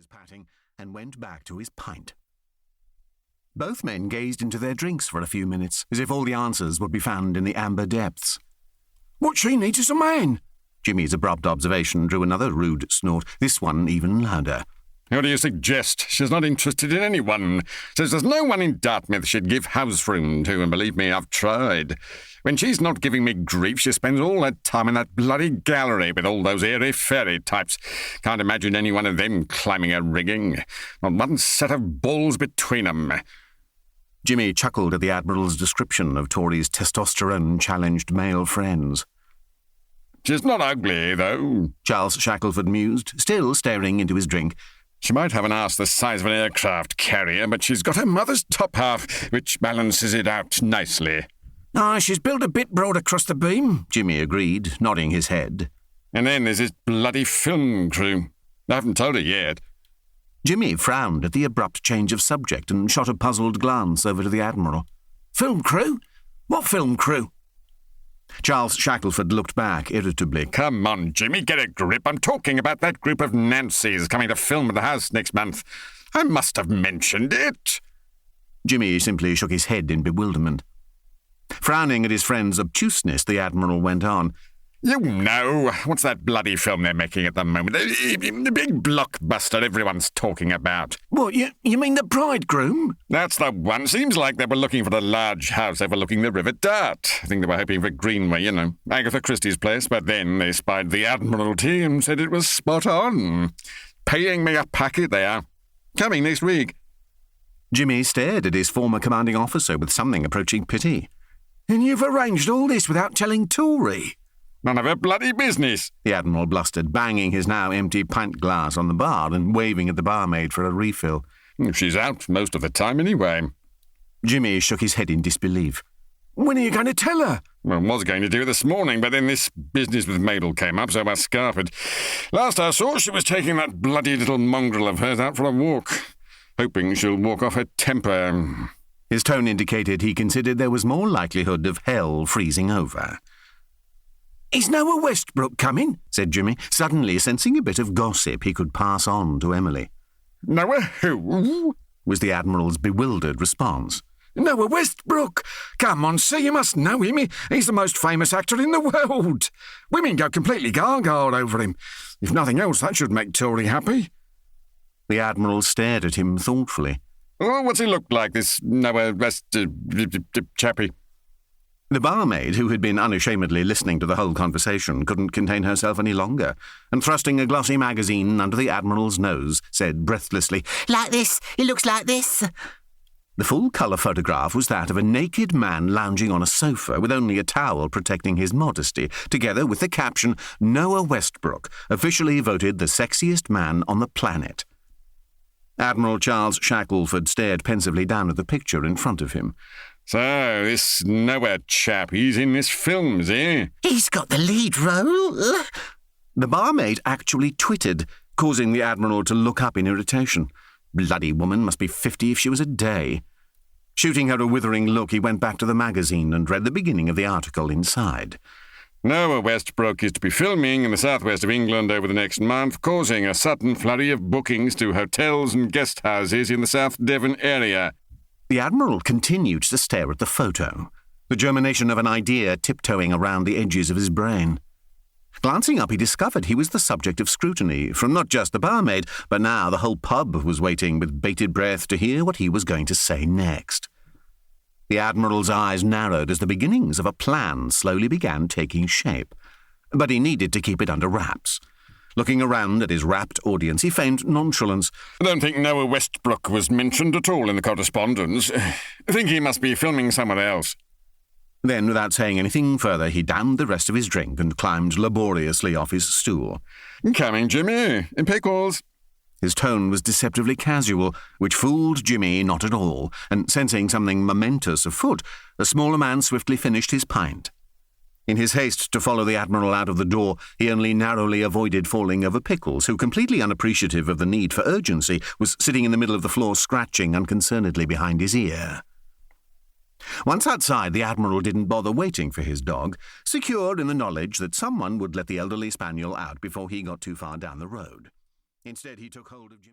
his patting and went back to his pint. Both men gazed into their drinks for a few minutes, as if all the answers would be found in the amber depths. "What she needs is a man." Jimmy's abrupt observation drew another rude snort, this one even louder. "How do you suggest? She's not interested in anyone. Says there's no one in Dartmouth she'd give house room to, and believe me, I've tried. When she's not giving me grief, she spends all her time in that bloody gallery with all those airy-fairy types. Can't imagine any one of them climbing her rigging. Not one set of balls between 'em." Jimmy chuckled at the Admiral's description of Tory's testosterone-challenged male friends. "She's not ugly, though," Charles Shackleford mused, still staring into his drink. "She might have an arse the size of an aircraft carrier, but she's got her mother's top half, which balances it out nicely." She's built a bit broad across the beam," Jimmy agreed, nodding his head. "And then there's this bloody film crew. I haven't told her yet." Jimmy frowned at the abrupt change of subject and shot a puzzled glance over to the Admiral. "Film crew? What film crew?" Charles Shackleford looked back irritably. "Come on, Jimmy, get a grip. I'm talking about that group of Nancys coming to film at the house next month. I must have mentioned it." Jimmy simply shook his head in bewilderment. Frowning at his friend's obtuseness, the Admiral went on. "You know, what's that bloody film they're making at the moment? The big blockbuster everyone's talking about." "What, you mean The Bridegroom?" "That's the one. Seems like they were looking for the large house overlooking the River Dart. I think they were hoping for Greenway, Agatha Christie's place, but then they spied the Admiralty and said it was spot on. Paying me a packet they are. Coming next week." Jimmy stared at his former commanding officer with something approaching pity. "And you've arranged all this without telling Tory?" "None of her bloody business," the Admiral blustered, banging his now empty pint glass on the bar and waving at the barmaid for a refill. "She's out most of the time anyway." Jimmy shook his head in disbelief. "When are you going to tell her?" "Well, I was going to do it this morning, but then this business with Mabel came up, so I scarpered. Last I saw, she was taking that bloody little mongrel of hers out for a walk, hoping she'll walk off her temper." His tone indicated he considered there was more likelihood of hell freezing over. "Is Noah Westbrook coming?" said Jimmy, suddenly sensing a bit of gossip he could pass on to Emily. "Noah who?" was the Admiral's bewildered response. "Noah Westbrook! Come on, sir, you must know him. He's the most famous actor in the world. Women go completely gaga over him. If nothing else, that should make Tory happy." The Admiral stared at him thoughtfully. "Oh, what's he look like, this Noah chappie?" The barmaid, who had been unashamedly listening to the whole conversation, couldn't contain herself any longer, and thrusting a glossy magazine under the Admiral's nose, said breathlessly, "Like this, he looks like this." The full-colour photograph was that of a naked man lounging on a sofa with only a towel protecting his modesty, together with the caption, "Noah Westbrook, officially voted the sexiest man on the planet." Admiral Charles Shackleford stared pensively down at the picture in front of him. "So, this Noah chap, he's in this film, is he?" "He's got the lead role." The barmaid actually twittered, causing the Admiral to look up in irritation. Bloody woman must be 50 if she was a day. Shooting her a withering look, he went back to the magazine and read the beginning of the article inside. "Noah Westbrook is to be filming in the southwest of England over the next month, causing a sudden flurry of bookings to hotels and guest houses in the South Devon area." The Admiral continued to stare at the photo, the germination of an idea tiptoeing around the edges of his brain. Glancing up, he discovered he was the subject of scrutiny from not just the barmaid, but now the whole pub was waiting with bated breath to hear what he was going to say next. The Admiral's eyes narrowed as the beginnings of a plan slowly began taking shape, but he needed to keep it under wraps. Looking around at his rapt audience, he feigned nonchalance. "I don't think Noah Westbrook was mentioned at all in the correspondence. I think he must be filming somewhere else." Then, without saying anything further, he downed the rest of his drink and climbed laboriously off his stool. "Coming, Jimmy. In pickles." His tone was deceptively casual, which fooled Jimmy not at all, and sensing something momentous afoot, the smaller man swiftly finished his pint. In his haste to follow the Admiral out of the door, he only narrowly avoided falling over Pickles, who, completely unappreciative of the need for urgency, was sitting in the middle of the floor scratching unconcernedly behind his ear. Once outside, the Admiral didn't bother waiting for his dog, secure in the knowledge that someone would let the elderly spaniel out before he got too far down the road. Instead, he took hold of Jimmy.